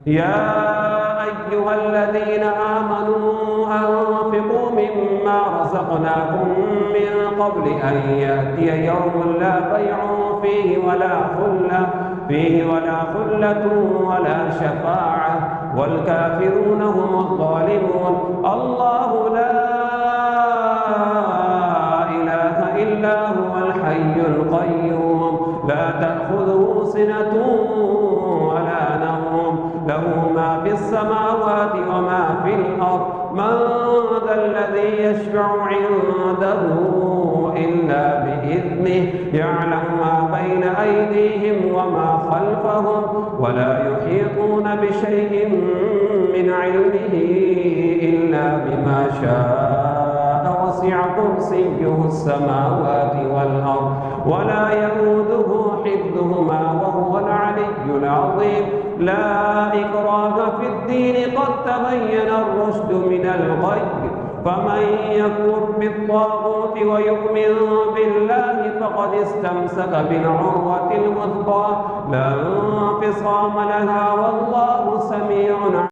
يا أيها الذين آمنوا أنفقوا مما رزقناكم من قبل أن يأتي يوم لا بيع فيه ولا خلة ولا شفاعة والكافرون هم الظالمون. الله لا إله إلا هو الحي القيوم لا تأخذه سنة ولا نوم له ما في السماوات وما في الأرض من ذا الذي يشفع عنده إلا بإذنه يعلم ما بين أيديهم وما خلفهم ولا يحيطون بشيء من علمه إلا بما شاء وسع كرسيه السماوات والأرض ولا يئوده حفظهما وهو العلي العظيم. لا إكراه في الدين قد تبين الرشد من الغي فمن يكفر بالطاغوت ويؤمن بالله فقد استمسك بالعروة الوثقى لا انفصام لها والله سميع